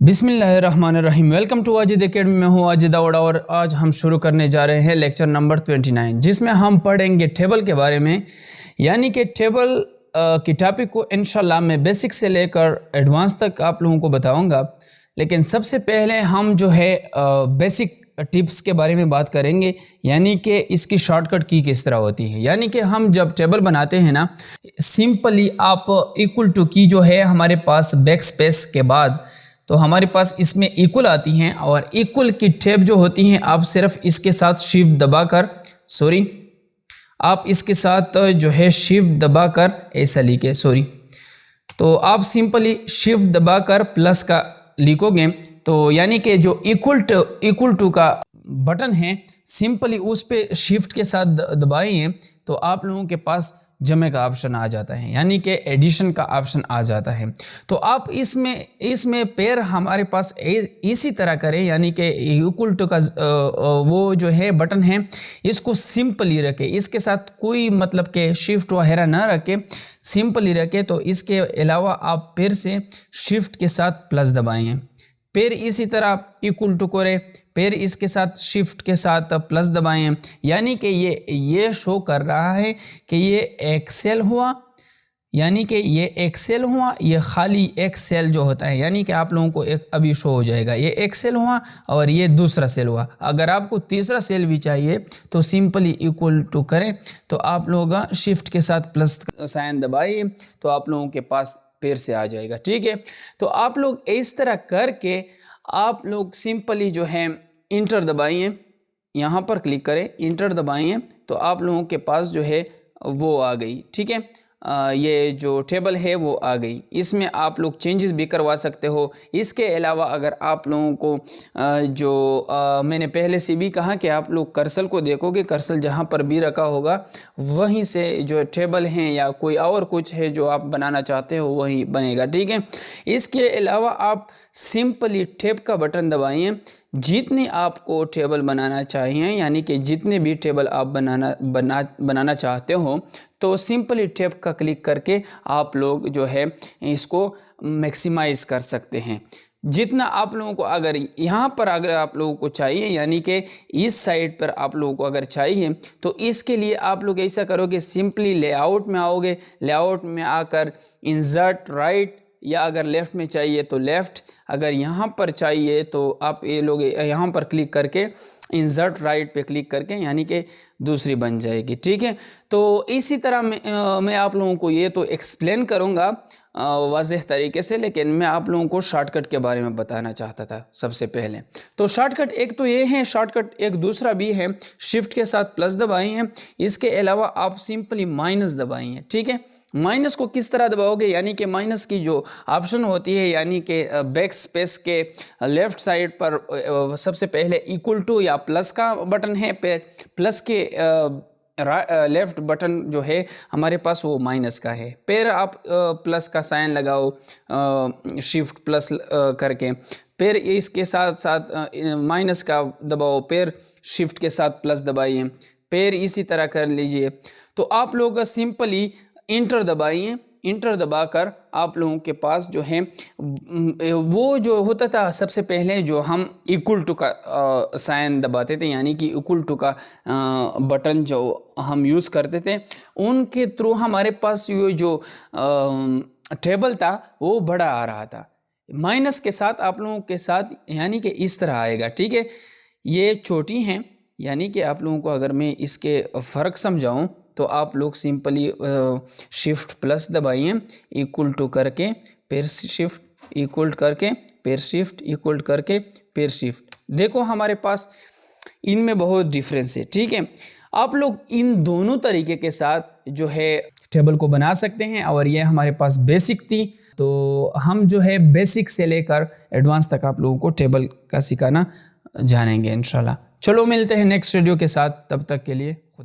बिस्मिल्लाहिर्रहमानिर्रहीम। Welcome to Wajid Academy. में हूँ वाजिद दाऊद और आज हम शुरू करने जा रहे हैं लेक्चर नंबर 29, जिसमें हम पढ़ेंगे टेबल के बारे में। यानी कि टेबल की टॉपिक को इंशाल्लाह मैं बेसिक से लेकर एडवांस तक आप लोगों को बताऊंगा। लेकिन सबसे पहले हम जो है बेसिक टिप्स के बारे में बात करेंगे, यानी कि इसकी शॉर्टकट की किस तरह होती है। यानी कि हम जब टेबल बनाते हैं ना, सिंपली आप इक्वल टू की जो है हमारे पास बैक स्पेस के बाद तो हमारे पास इसमें इक्वल आती हैं, और इक्वल की टेप जो होती हैं आप सिर्फ इसके साथ शिफ्ट दबाकर आप इसके साथ जो है शिफ्ट दबाकर ऐसा लिखे तो आप सिंपली शिफ्ट दबाकर प्लस का लिखोगे तो यानी कि जो इक्वल टू का बटन है सिंपली उस पे शिफ्ट के साथ दबाइए तो आप लोगों के पास जमे का ऑप्शन आ जाता है, यानी कि एडिशन का ऑप्शन आ जाता है। तो आप इसमें पेयर हमारे पास इसी तरह करें, यानी कि इक्वल टू का वो जो है बटन है इसको सिंपली रखें, इसके साथ कोई मतलब के शिफ्ट वगैरह ना रखें, सिंपली रखें। तो इसके अलावा आप फिर से शिफ्ट के साथ प्लस दबाएं, फिर इसी तरह इक्वल टू करें, फिर इसके साथ शिफ्ट के साथ प्लस दबाएं। यानी कि ये शो कर रहा है कि ये एक सेल हुआ, यानी कि ये एक सेल हुआ, ये खाली एक सेल जो होता है, यानी कि आप लोगों को एक अभी शो हो जाएगा ये एक सेल हुआ और ये दूसरा सेल हुआ। अगर आपको तीसरा सेल भी चाहिए तो सिंपली इक्वल टू करें तो आप लोग शिफ्ट के साथ प्लस साइन दबाइए तो आप लोगों के पास फिर से आ जाएगा। ठीक है, तो आप लोग इस तरह करके आप लोग सिंपली जो है इंटर दबाइए, यहाँ पर क्लिक करें, इंटर दबाइए तो आप लोगों के पास जो है वो आ गई। ठीक है, ये जो टेबल है वो आ गई। इसमें आप लोग चेंजेस भी करवा सकते हो। इसके अलावा अगर आप लोगों को मैंने पहले से भी कहा कि आप लोग कर्सर को देखोगे, कर्सर जहाँ पर भी रखा होगा वहीं से जो टेबल हैं या कोई और कुछ है जो आप बनाना चाहते हो वही बनेगा। ठीक है, इसके अलावा आप सिंपली टैब का बटन दबाइए, जितनी आपको टेबल बनाना चाहिए, यानी कि जितने भी टेबल आप बनाना चाहते हो तो सिंपली टैब का क्लिक करके आप लोग जो है इसको मैक्सिमाइज कर सकते हैं। जितना आप लोगों को अगर यहाँ पर अगर आप लोगों को चाहिए, यानी कि इस साइड पर आप लोगों को अगर चाहिए तो इसके लिए आप लोग ऐसा करोगे, सिंपली लेआउट में आओगे, लेआउट में आकर इंसर्ट राइट, या अगर लेफ़्ट में चाहिए तो लेफ़्ट, अगर यहाँ पर चाहिए तो आप ये लोग यहाँ पर क्लिक करके इंसर्ट राइट पे क्लिक करके, यानी कि दूसरी बन जाएगी। ठीक है, तो इसी तरह मैं आप लोगों को ये तो एक्सप्लेन करूँगा वाज़ेह तरीके से, लेकिन मैं आप लोगों को शॉर्टकट के बारे में बताना चाहता था सबसे पहले। तो शॉर्टकट एक तो ये है, शॉर्टकट एक दूसरा भी है, शिफ्ट के साथ प्लस दबाइए, इसके अलावा आप सिंपली माइनस दबाइए। ठीक है, माइनस को किस तरह दबाओगे, यानी कि माइनस की जो ऑप्शन होती है, यानी कि बैक स्पेस के लेफ़्ट साइड पर सबसे पहले इक्वल टू या प्लस का बटन है, प्लस के लेफ़्ट बटन जो है हमारे पास वो माइनस का है, फिर आप प्लस का साइन लगाओ शिफ्ट प्लस करके, फिर इसके साथ साथ माइनस का दबाओ, फिर शिफ्ट के साथ प्लस दबाइए, फिर इसी तरह कर लीजिए। तो आप लोग सिंपली इंटर दबाइए, इंटर दबाकर आप लोगों के पास जो है वो जो होता था सबसे पहले जो हम इक्वल टू का साइन दबाते थे, यानी कि इक्वल टू का बटन जो हम यूज़ करते थे, उनके थ्रू हमारे पास ये जो टेबल था वो बड़ा आ रहा था। माइनस के साथ आप लोगों के साथ यानी कि इस तरह आएगा। ठीक है, ये छोटी हैं, यानी कि आप लोगों को अगर मैं इसके फ़र्क समझाऊं तो आप लोग सिंपली शिफ्ट प्लस दबाइए, इक्वल टू करके फिर शिफ्ट, इक्वल करके फिर शिफ्ट, इक्वल करके फिर शिफ्ट। देखो हमारे पास इनमें बहुत डिफरेंस है। ठीक है, आप लोग इन दोनों तरीके के साथ जो है टेबल को बना सकते हैं, और ये हमारे पास बेसिक थी। तो हम जो है बेसिक से लेकर एडवांस तक आप लोगों को टेबल का सिखाना जानेंगे इंशाल्लाह। चलो मिलते हैं नेक्स्ट वीडियो के साथ, तब तक के लिए खुदा।